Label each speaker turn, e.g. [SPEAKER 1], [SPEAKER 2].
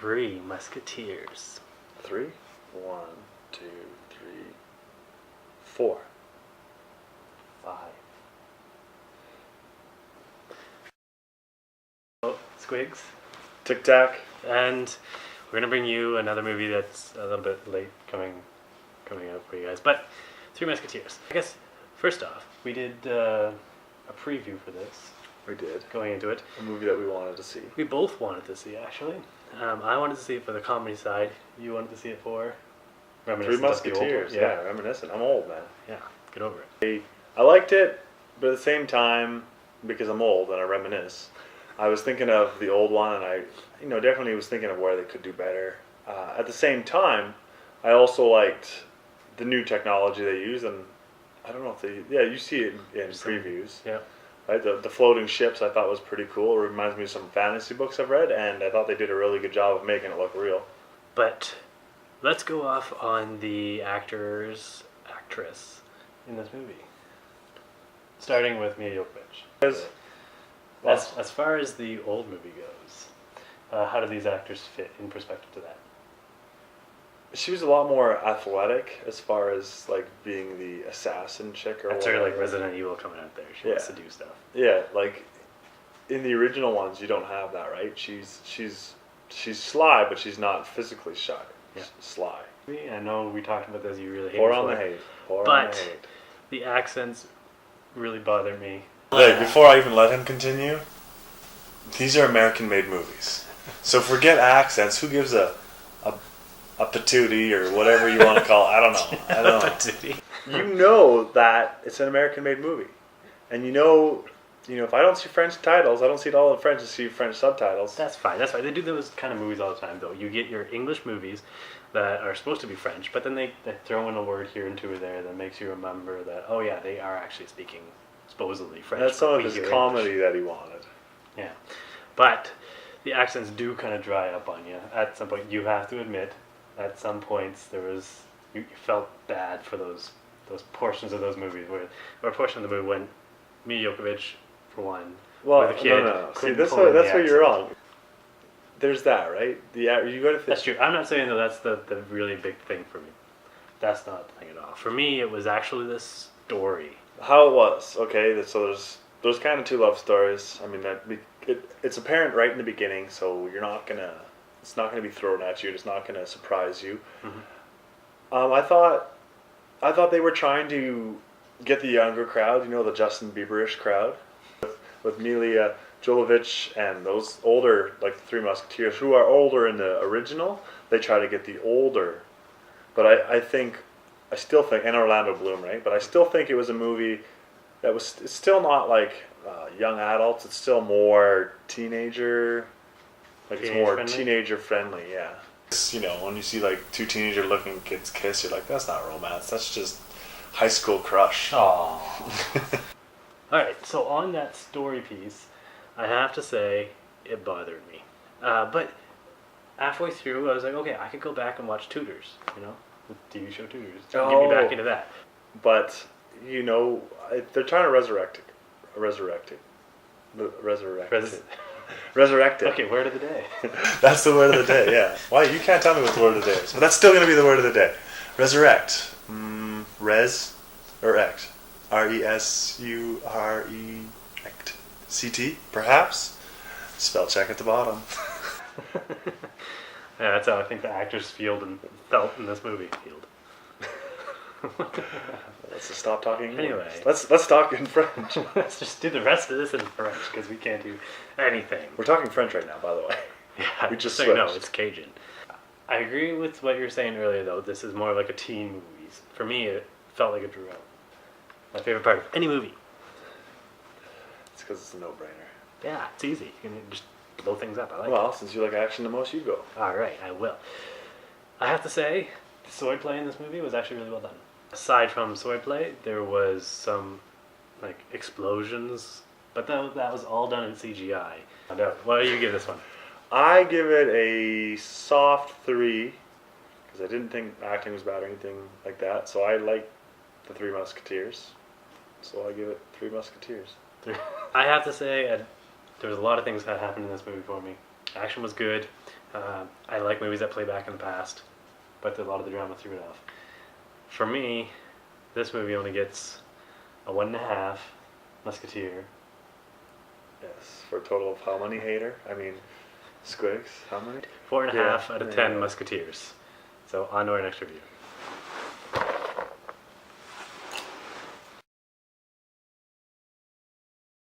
[SPEAKER 1] Three Musketeers.
[SPEAKER 2] 3? 1, 2, 3, 4, 5.
[SPEAKER 1] Oh, Squigs.
[SPEAKER 2] Tic Tac.
[SPEAKER 1] And we're gonna bring you another movie that's a little bit late coming out for you guys. But Three Musketeers. I guess first off, we did a preview for this.
[SPEAKER 2] We did.
[SPEAKER 1] Going into it.
[SPEAKER 2] A movie that we wanted to see.
[SPEAKER 1] We both wanted to see, actually. I wanted to see it for the comedy side. You wanted to see it for
[SPEAKER 2] Three Musketeers. Yeah, reminiscent. I'm old, man.
[SPEAKER 1] Yeah, get over it.
[SPEAKER 2] I liked it, but at the same time, because I'm old and I reminisce, I was thinking of the old one, and I, definitely was thinking of where they could do better. At the same time, I also liked the new technology they use, and I don't know if you see it in previews.
[SPEAKER 1] Yeah.
[SPEAKER 2] Right, the floating ships I thought was pretty cool. It reminds me of some fantasy books I've read, and I thought they did a really good job of making it look real.
[SPEAKER 1] But let's go off on the actress in this movie. Starting with Mia Jovovich. As far as the old movie goes, how do these actors fit in perspective to that?
[SPEAKER 2] She was a lot more athletic as far as like being the assassin chick or
[SPEAKER 1] That's
[SPEAKER 2] whatever.
[SPEAKER 1] her like Resident Evil coming out there. She wants to do stuff.
[SPEAKER 2] Yeah, like in the original ones, you don't have that, right? She's sly, but she's not physically shy.
[SPEAKER 1] Yeah.
[SPEAKER 2] Sly.
[SPEAKER 1] I know we talked about this. You really hate
[SPEAKER 2] Pour
[SPEAKER 1] it
[SPEAKER 2] on
[SPEAKER 1] for
[SPEAKER 2] the
[SPEAKER 1] it.
[SPEAKER 2] hate. Pour on
[SPEAKER 1] But
[SPEAKER 2] the hate.
[SPEAKER 1] the accents really bother me.
[SPEAKER 3] Hey, before I even let him continue, these are American-made movies. So forget accents. Who gives a patootie or whatever you want to call it? I don't know.
[SPEAKER 1] Patootie.
[SPEAKER 2] You know that it's an American-made movie, and you know, if I don't see French titles, I don't see it all in French. I see French subtitles.
[SPEAKER 1] That's fine. That's fine. They do those kind of movies all the time, though. You get your English movies that are supposed to be French, but then they throw in a word here and two there that makes you remember that, oh yeah, they are actually speaking supposedly French.
[SPEAKER 2] That's some
[SPEAKER 1] but
[SPEAKER 2] of
[SPEAKER 1] we
[SPEAKER 2] his
[SPEAKER 1] hear
[SPEAKER 2] comedy
[SPEAKER 1] English.
[SPEAKER 2] that he wanted.
[SPEAKER 1] Yeah, but the accents do kind of dry up on you at some point. You have to admit, at some points you felt bad for those portions of those movies or a portion of the movie when Mia Jovovich, for one,
[SPEAKER 2] Well,
[SPEAKER 1] with a kid,
[SPEAKER 2] no. See,
[SPEAKER 1] couldn't
[SPEAKER 2] that's
[SPEAKER 1] pull in the
[SPEAKER 2] where you're
[SPEAKER 1] accent.
[SPEAKER 2] wrong. There's that, right? You go to
[SPEAKER 1] That's true. I'm not saying that that's the really big thing for me. That's not the thing at all. For me, it was actually the story.
[SPEAKER 2] how it was. Okay, so there's kind of two love stories. I mean it's apparent right in the beginning, so it's not gonna be thrown at you. It's not gonna surprise you.
[SPEAKER 1] Mm-hmm.
[SPEAKER 2] I thought they were trying to get the younger crowd, the Justin Bieberish crowd, with Mila Jovovich and those older, like the Three Musketeers, who are older in the original. They try to get the older, but I still think, and Orlando Bloom, right? But I still think it was a movie that it's still not like young adults. It's still more teenager, it's more
[SPEAKER 1] friendly?
[SPEAKER 2] teenager friendly. Yeah.
[SPEAKER 3] When you see like two teenager-looking kids kiss, you're like, that's not romance. That's just high school crush.
[SPEAKER 1] Aww. Alright, so on that story piece, I have to say it bothered me. But halfway through, I was like, okay, I could go back and watch Tudors, the TV show Tudors. Get me back into that.
[SPEAKER 2] But they're trying to resurrect it. Resurrect it.
[SPEAKER 1] Okay, word of the day.
[SPEAKER 3] That's the word of the day, yeah. Why? You can't tell me what the word of the day is. But that's still going to be the word of the day. Resurrect. Res or ect. RESURECT. Perhaps? Spell check at the bottom.
[SPEAKER 1] Yeah, that's how I think the actors felt in this movie.
[SPEAKER 2] Let's just stop talking English.
[SPEAKER 1] Anyway.
[SPEAKER 2] Let's talk in French.
[SPEAKER 1] Let's just do the rest of this in French because we can't do anything.
[SPEAKER 2] We're talking French right now, by the way.
[SPEAKER 1] Yeah,
[SPEAKER 2] We just
[SPEAKER 1] so no,
[SPEAKER 2] switched.
[SPEAKER 1] it's Cajun. I agree with what you were saying earlier, though. This is more like a teen movie. For me, it felt like a drew out. My favorite part of any movie.
[SPEAKER 2] It's because it's a no-brainer.
[SPEAKER 1] Yeah, it's easy. You can just blow things up. I like
[SPEAKER 2] Well, since you like action the most, you go.
[SPEAKER 1] it. All right, I will. I have to say, the swordplay in this movie was actually really well done. Aside from swordplay, there was some like explosions, but that was all done in CGI. What do you give this one?
[SPEAKER 2] I give it a soft 3 because I didn't think acting was bad or anything like that. So I like the Three Musketeers. So I give it 3 Musketeers.
[SPEAKER 1] I have to say, there was a lot of things that happened in this movie for me. Action was good. I like movies that play back in the past, but a lot of the drama threw it off. For me, this movie only gets a 1.5 Musketeer.
[SPEAKER 2] Yes, for a total of how many, Hater? I mean, Squigs, how many?
[SPEAKER 1] 4.5
[SPEAKER 2] Yeah,
[SPEAKER 1] out of
[SPEAKER 2] yeah.
[SPEAKER 1] 10 Musketeers. So on to our next review.